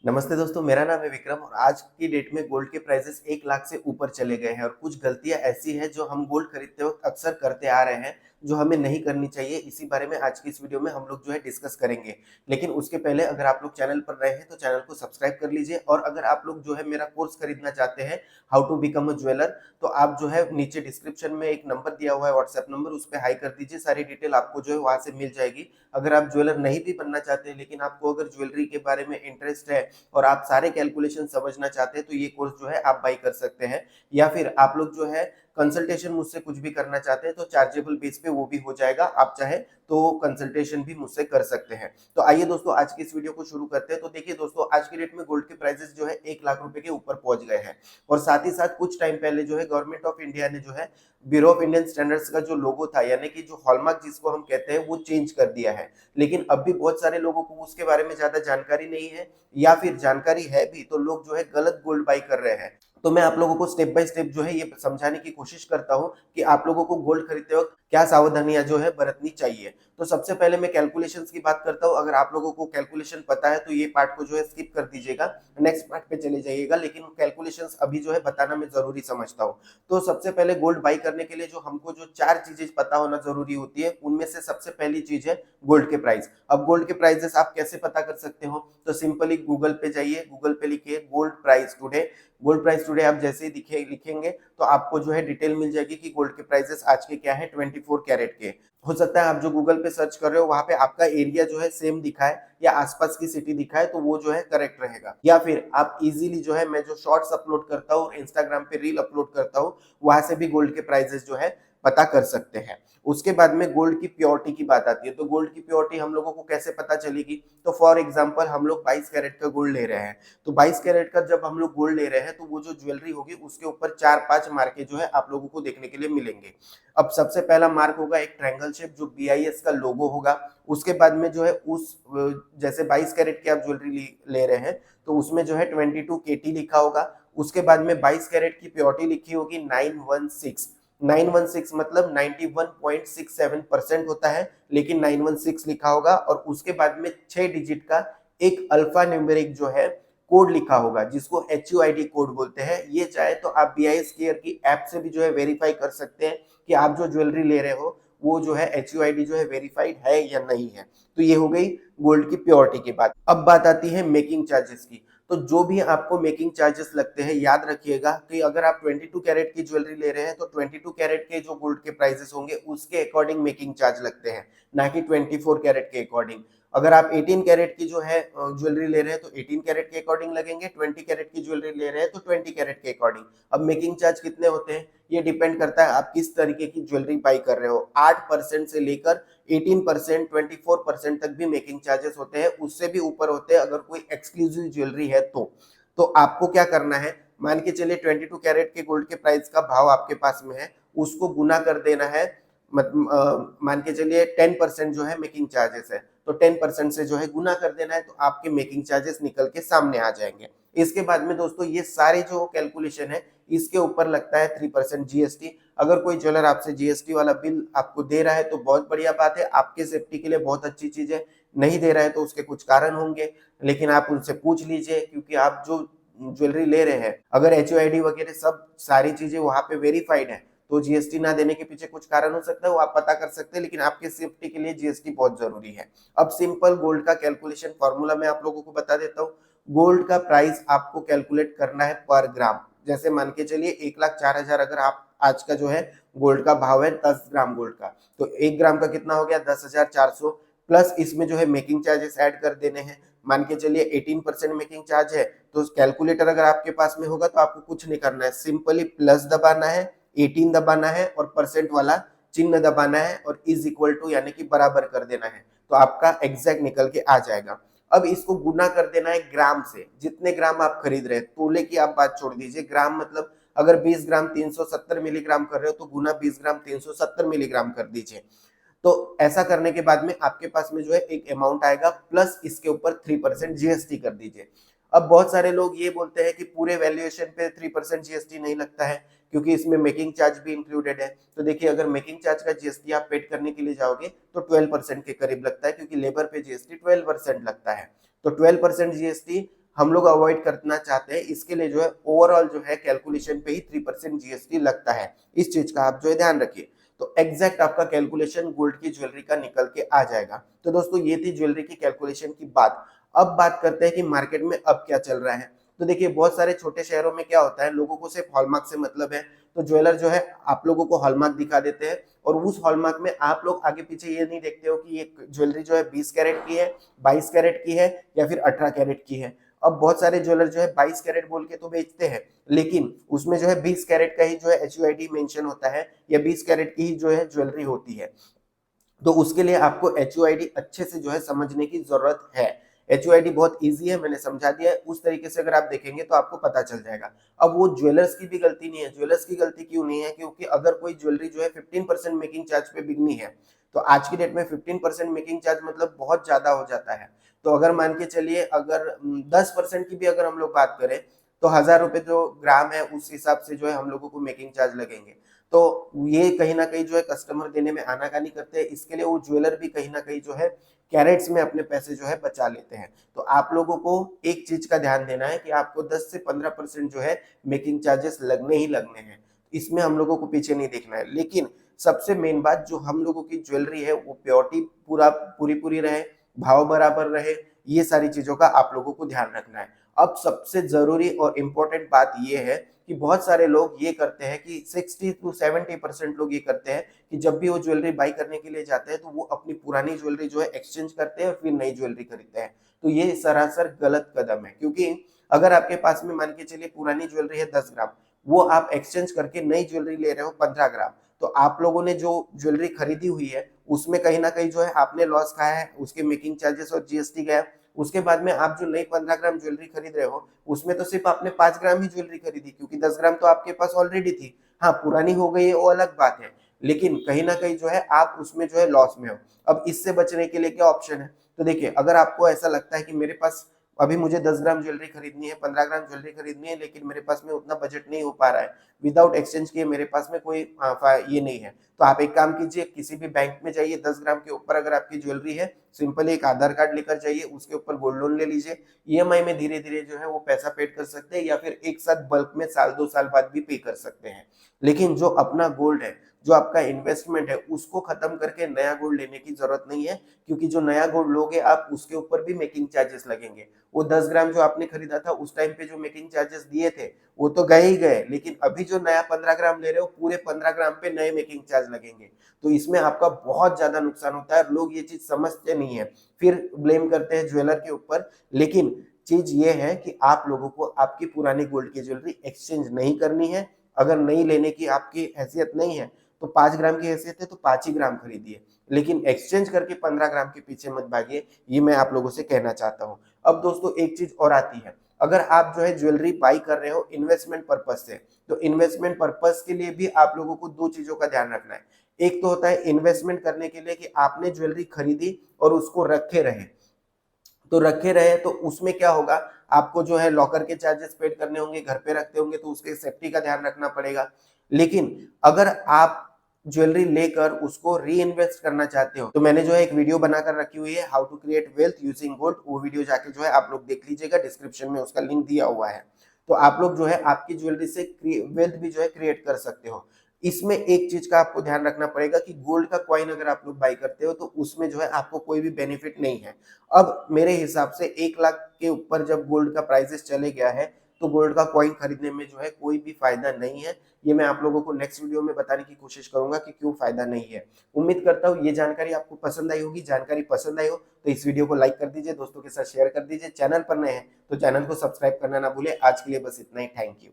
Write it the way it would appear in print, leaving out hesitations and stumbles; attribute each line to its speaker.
Speaker 1: नमस्ते दोस्तों, मेरा नाम है विक्रम और आज की डेट में गोल्ड के प्राइसेस 1 लाख से ऊपर चले गए हैं और कुछ गलतियाँ ऐसी हैं जो हम गोल्ड खरीदते वक़्त अक्सर करते आ रहे हैं, जो हमें नहीं करनी चाहिए। इसी बारे में आज की इस वीडियो में हम लोग जो है डिस्कस करेंगे। लेकिन उसके पहले अगर आप लोग चैनल पर नए हैं तो चैनल को सब्सक्राइब कर लीजिए और अगर आप लोग जो है मेरा कोर्स खरीदना चाहते हैं, how to become a jeweller, तो आप जो है नीचे डिस्क्रिप्शन में एक नंबर दिया हुआ है व्हाट्सएप नंबर, उस पे हाई कर दीजिए। सारी डिटेल आपको जो है वहाँ से मिल जाएगी। अगर आप ज्वेलर नहीं भी बनना चाहते हैं लेकिन आपको अगर ज्वेलरी के बारे में इंटरेस्ट है और आप सारे कैलकुलेशन समझना चाहते हैं तो ये कोर्स जो है आप बाई कर सकते हैं। या फिर आप लोग जो है कंसल्टेशन मुझसे कुछ भी करना चाहते हैं तो चार्जेबल बेस पे वो भी हो जाएगा। आप चाहे तो कंसल्टेशन भी मुझसे कर सकते हैं। तो आइए दोस्तों, आज की इस वीडियो को शुरू करते हैं। तो देखिए दोस्तों, आज की डेट में गोल्ड के प्राइसेस जो है 1 लाख रुपए के ऊपर पहुंच गए हैं और साथ ही साथ कुछ टाइम पहले जो है गवर्नमेंट ऑफ इंडिया ने जो है ब्यूरो ऑफ इंडियन स्टैंडर्ड्स का जो लोगो था, यानी कि जो हॉलमार्क जिसको हम कहते हैं, वो चेंज कर दिया है। लेकिन अब भी बहुत सारे लोगों को उसके बारे में ज्यादा जानकारी नहीं है, या फिर जानकारी है भी तो लोग जो है गलत गोल्ड बाई कर रहे हैं। तो मैं आप लोगों को स्टेप बाय स्टेप जो है ये समझाने की कोशिश करता हूं कि आप लोगों को गोल्ड खरीदते वक्त क्या सावधानियां जो है बरतनी चाहिए। तो सबसे पहले मैं कैलकुलेशंस की बात करता हूं। अगर आप लोगों को कैलकुलेशन पता है तो ये पार्ट को जो है स्किप कर दीजिएगा, नेक्स्ट पार्ट पे चले जाइएगा। लेकिन कैलकुलेशंस अभी जो है बताना मैं जरूरी समझता हूँ। तो सबसे पहले गोल्ड बाई करने के लिए जो हमको जो 4 चीजें पता होना जरूरी होती है, उनमें से सबसे पहली चीज है गोल्ड के प्राइस। अब गोल्ड के प्राइसेस आप कैसे पता कर सकते हो? तो सिंपली गूगल पे जाइए, गूगल पे लिखिए gold price today. Gold price today आप जैसे ही लिखेंगे तो आपको जो है डिटेल मिल जाएगी कि गोल्ड के प्राइसेस आज के क्या है 24 कैरेट के। हो सकता है आप जो गूगल पे सर्च कर रहे हो वहां पे आपका एरिया जो है सेम दिखाए या आसपास की सिटी दिखाए, तो वो जो है करेक्ट रहेगा। या फिर आप इजीली जो है, मैं जो शॉर्ट्स अपलोड करता हूँ और इंस्टाग्राम पे रील अपलोड करता हूँ, वहां से भी गोल्ड के प्राइसेस जो है पता कर सकते हैं। उसके बाद में गोल्ड की प्योरिटी की बात आती है। तो गोल्ड की प्योरिटी हम लोगों को कैसे पता चलेगी? तो फॉर एग्जांपल हम लोग 22 कैरेट का गोल्ड ले रहे हैं, तो 22 कैरेट का जब हम लोग गोल्ड ले रहे हैं तो वो जो ज्वेलरी होगी उसके ऊपर 4-5 मार्के जो है आप लोगों को देखने के लिए मिलेंगे। अब सबसे पहला मार्क होगा एक ट्रायंगल शेप जो BIS का लोगो होगा। उसके बाद में जो है उस जैसे 22 कैरेट की आप ज्वेलरी ले रहे हैं तो उसमें जो है 22 KT लिखा होगा। उसके बाद में 22 कैरेट की प्योरिटी लिखी होगी 916। 916 मतलब 91.67% होता है, लेकिन 916 लिखा होगा। और उसके बाद में 6 डिजिट का एक अल्फा न्यूमेरिक जो है कोड लिखा होगा, जिसको HUID कोड बोलते हैं। ये चाहे तो आप BIS केयर की ऐप से भी जो है वेरीफाई कर सकते हैं कि आप जो ज्वेलरी ले रहे हो वो जो है HUID जो है वेरीफाइड है या नहीं है। तो ये हो गई गोल्ड की प्योरिटी की बात। अब बात आती है मेकिंग चार्जेस की। तो जो भी आपको मेकिंग चार्जेस लगते हैं, याद रखिएगा कि अगर आप 22 कैरेट की ज्वेलरी ले रहे हैं तो 22 कैरेट के जो गोल्ड के प्राइसेस होंगे उसके अकॉर्डिंग मेकिंग चार्ज लगते हैं, ना कि 24 कैरेट के अकॉर्डिंग। अगर आप 18 कैरेट की जो है ज्वेलरी ले रहे हैं तो 18 कैरेट के अकॉर्डिंग लगेंगे, 20 कैरेट की ज्वेलरी ले रहे हैं तो 20 कैरेट के अकॉर्डिंग। अब मेकिंग चार्ज कितने होते हैं ये डिपेंड करता है आप किस तरीके की ज्वेलरी बाई कर रहे हो। 8% से लेकर 18%, 24% तक भी मेकिंग चार्जेस होते हैं, उससे भी ऊपर होते हैं अगर कोई एक्सक्लूसिव ज्वेलरी है तो आपको क्या करना है, मान के चलिए 22 कैरेट के गोल्ड के प्राइस का भाव आपके पास में है, उसको गुना कर देना है। मान के चलिए 10% जो है मेकिंग चार्जेस है, तो 10% से जो है गुना कर देना है, तो आपके मेकिंग चार्जेस निकल के सामने आ जाएंगे। इसके बाद में दोस्तों ये सारे जो कैलकुलेशन है इसके ऊपर लगता है 3% GST। अगर कोई ज्वेलर आपसे GST वाला बिल आपको दे रहा है तो बहुत बढ़िया बात है, आपके सेफ्टी के लिए बहुत अच्छी चीज है। नहीं दे रहा है तो उसके कुछ कारण होंगे, लेकिन आप उनसे पूछ लीजिए, क्योंकि आप जो ज्वेलरी ले रहे हैं अगर HUID वगैरह सब सारी चीजें वहां पे वेरीफाइड है तो GST ना देने के पीछे कुछ कारण हो सकता है, वो आप पता कर सकते हैं। लेकिन आपके सेफ्टी के लिए GST बहुत जरूरी है। अब सिंपल गोल्ड का कैलकुलेशन फॉर्मूला मैं आप लोगों को बता देता हूँ। गोल्ड का प्राइस आपको कैलकुलेट करना है पर ग्राम। जैसे मान के चलिए 1,04,000 अगर आप आज का जो है गोल्ड का भाव है 10 ग्राम गोल्ड का, तो 1 ग्राम का कितना हो गया 10,400, प्लस इसमें जो है मेकिंग चार्जेस ऐड कर देने हैं। मान के चलिए 18% मेकिंग चार्ज है, तो कैलकुलेटर अगर आपके पास में होगा तो आपको कुछ नहीं करना है, सिंपली प्लस दबाना है, 18 दबाना है और परसेंट वाला चिन्ह दबाना है और इज इक्वल टू यानी कि बराबर कर देना है, तो आपका एग्जैक्ट निकल के आ जाएगा। अब इसको गुना कर देना है ग्राम से, जितने ग्राम आप खरीद रहे हैं। तोले की आप बात छोड़ दीजिए, ग्राम मतलब अगर 20 ग्राम 370 मिलीग्राम कर रहे हो तो गुना 20 ग्राम 370 मिलीग्राम कर दीजिए। तो ऐसा करने के बाद में आपके पास में जो है एक अमाउंट आएगा, प्लस इसके ऊपर 3% GST कर दीजिए। अब बहुत सारे लोग ये बोलते हैं कि पूरे वैल्यूएशन पे 3% GST नहीं लगता है क्योंकि इसमें मेकिंग चार्ज भी इंक्लूडेड है। तो देखिए, अगर मेकिंग चार्ज का GST आप पेड करने के लिए जाओगे तो 12% के करीब लगता है, क्योंकि लेबर पे GST 12% लगता है। तो 12% GST हम लोग अवॉइड करना चाहते हैं। इसके लिए जो है ओवरऑल जो है कैलकुलेशन पे ही 3% जीएसटी लगता है। इस चीज का आप जो है ध्यान रखिए। तो एग्जैक्ट आपका कैलकुलेशन गोल्ड की ज्वेलरी का निकल के आ जाएगा। तो दोस्तों ये थी ज्वेलरी की कैलकुलेशन की बात। अब बात करते हैं कि मार्केट में अब क्या चल रहा है। तो देखिए बहुत सारे छोटे शहरों में क्या होता है, लोगों को सिर्फ हॉलमार्क से मतलब है। तो ज्वेलर जो है आप लोगों को हॉलमार्क दिखा देते हैं और उस हॉलमार्क में आप लोग आगे पीछे ये नहीं देखते हो कि ये ज्वेलरी जो है 20 कैरेट की है, 22 कैरेट की है या फिर 18 कैरेट की है। अब बहुत सारे ज्वेलर जो है 22 कैरेट बोल के तो बेचते हैं, लेकिन उसमें जो है 20 कैरेट का ही जो है HUID मेंशन होता है या 20 कैरेट की ही जो है ज्वेलरी होती है। तो उसके लिए आपको HUID अच्छे से जो है समझने की जरूरत है। HUID बहुत इजी है, मैंने समझा दिया है। उस तरीके से अगर आप देखेंगे तो आपको पता चल जाएगा। अब वो ज्वेलर्स की भी गलती नहीं है। ज्वेलर्स की गलती क्यों नहीं है? क्योंकि अगर कोई ज्वेलरी जो है 15% मेकिंग चार्ज पे बिकनी है, तो आज की डेट में 15% मेकिंग चार्ज मतलब बहुत ज्यादा हो जाता है। तो अगर मान के चलिए अगर 10% की भी अगर हम लोग बात करें तो 1000 रुपए जो ग्राम है उस हिसाब से जो है हम लोगों को मेकिंग चार्ज लगेंगे। तो ये कहीं ना कहीं जो है कस्टमर देने में आनाकानी करते हैं। इसके लिए वो ज्वेलर भी कहीं ना कहीं जो है कैरेट्स में अपने पैसे जो है बचा लेते हैं। तो आप लोगों को एक चीज का ध्यान देना है कि आपको 10 से 15% जो है मेकिंग चार्जेस लगने ही लगने हैं। इसमें हम लोगों को पीछे नहीं देखना है। लेकिन सबसे मेन बात, जो हम लोगों की ज्वेलरी है वो प्योरिटी पूरी पूरी रहे, भाव बराबर रहे, ये सारी चीजों का आप लोगों को ध्यान रखना है। अब सबसे जरूरी और इम्पोर्टेंट बात ये है कि बहुत सारे लोग ये करते हैं कि 60 to 70% लोग ये करते हैं कि जब भी वो ज्वेलरी बाई करने के लिए जाते हैं तो वो अपनी पुरानी ज्वेलरी जो है एक्सचेंज करते हैं और फिर नई ज्वेलरी खरीदते हैं। तो ये सरासर गलत कदम है, क्योंकि अगर आपके पास में मान के चलिए पुरानी ज्वेलरी है 10 ग्राम, वो आप एक्सचेंज करके नई ज्वेलरी ले रहे हो 15 ग्राम, तो आप लोगों ने जो ज्वेलरी खरीदी हुई है उसमें कहीं ना कहीं जो है आपने लॉस खाया है, उसके मेकिंग चार्जेस और जीएसटी गया। उसके बाद में आप जो नई 15 ग्राम ज्वेलरी खरीद रहे हो उसमें तो सिर्फ आपने 5 ग्राम ही ज्वेलरी खरीदी, क्योंकि 10 ग्राम तो आपके पास ऑलरेडी थी। हाँ पुरानी हो गई है वो अलग बात है, लेकिन कहीं ना कहीं जो है आप उसमें जो है लॉस में हो। अब इससे बचने के लिए क्या ऑप्शन है? तो देखिए अगर आपको ऐसा लगता है कि मेरे पास अभी मुझे 10 ग्राम ज्वेलरी खरीदनी है, 15 ग्राम ज्वेलरी खरीदनी है, लेकिन मेरे पास में उतना बजट नहीं हो पा रहा है, विदाउट एक्सचेंज किए मेरे पास में कोई ये नहीं है, तो आप एक काम कीजिए, किसी भी बैंक में जाइए, 10 ग्राम के ऊपर अगर आपकी ज्वेलरी है, सिंपली एक आधार कार्ड लेकर जाइए, उसके ऊपर गोल्ड लोन ले लीजिए। ईएमआई में धीरे धीरे जो है वो पैसा पेड कर सकते हैं या फिर एक साथ बल्क में साल 2 साल बाद भी पे कर सकते हैं। लेकिन जो अपना गोल्ड है, जो आपका इन्वेस्टमेंट है, उसको खत्म करके नया गोल्ड लेने की जरूरत नहीं है, क्योंकि जो नया गोल्ड लोगे आप उसके ऊपर भी मेकिंग चार्जेस लगेंगे। वो 10 ग्राम जो आपने खरीदा था उस टाइम पे जो मेकिंग चार्जेस दिए थे वो तो गए ही गए, लेकिन अभी जो नया 15 ग्राम ले रहे हो पूरे 15 ग्राम पे नए मेकिंग चार्ज लगेंगे। तो इसमें आपका बहुत ज्यादा नुकसान होता है। लोग ये चीज समझते नहीं है, फिर ब्लेम करते हैं ज्वेलर के ऊपर। लेकिन चीज ये है कि आप लोगों को आपकी पुरानी गोल्ड की ज्वेलरी एक्सचेंज नहीं करनी है। अगर नहीं लेने की आपकी हैसियत नहीं है तो 5 ग्राम की हैसियत है तो 5 ही ग्राम खरीदिए, लेकिन एक्सचेंज करके 15 ग्राम के पीछे मत भागिए। ये मैं आप लोगों से कहना चाहता हूँ। अब दोस्तों एक चीज और आती है, अगर आप जो है ज्वेलरी बाई कर रहे हो इन्वेस्टमेंट पर्पज से, तो इन्वेस्टमेंट पर्पज के लिए भी आप लोगों को दो चीजों का ध्यान रखना है। एक तो होता है इन्वेस्टमेंट करने के लिए कि आपने ज्वेलरी खरीदी और उसको रखे रहे, तो रखे रहे तो उसमें क्या होगा, आपको जो है लॉकर के चार्जेस पेड करने होंगे, घर पे रखते होंगे तो उसके सेफ्टी का ध्यान रखना पड़ेगा। लेकिन अगर आप ज्वेलरी लेकर उसको री इन्वेस्ट करना चाहते हो, तो मैंने जो है एक वीडियो बनाकर रखी हुई है, how to create wealth using gold. वो वीडियो जाके जो है आप लोग देख लीजिएगा, डिस्क्रिप्शन में उसका लिंक दिया हुआ है। तो आप लोग जो है आपकी ज्वेलरी से वेल्थ भी जो है क्रिएट कर सकते हो। इसमें एक चीज का आपको ध्यान रखना पड़ेगा कि गोल्ड का कॉइन अगर आप लोग बाई करते हो तो उसमें जो है आपको कोई भी बेनिफिट नहीं है। अब मेरे हिसाब से 1 लाख के ऊपर जब गोल्ड का प्राइसेस चले गया है तो गोल्ड का कॉइन खरीदने में जो है कोई भी फायदा नहीं है। ये मैं आप लोगों को नेक्स्ट वीडियो में बताने की कोशिश करूंगा कि क्यों फायदा नहीं है। उम्मीद करता हूँ ये जानकारी आपको पसंद आई होगी। जानकारी पसंद आई हो तो इस वीडियो को लाइक कर दीजिए, दोस्तों के साथ शेयर कर दीजिए। चैनल पर नए हैं तो चैनल को सब्सक्राइब करना ना भूले। आज के लिए बस इतना ही। Thank you.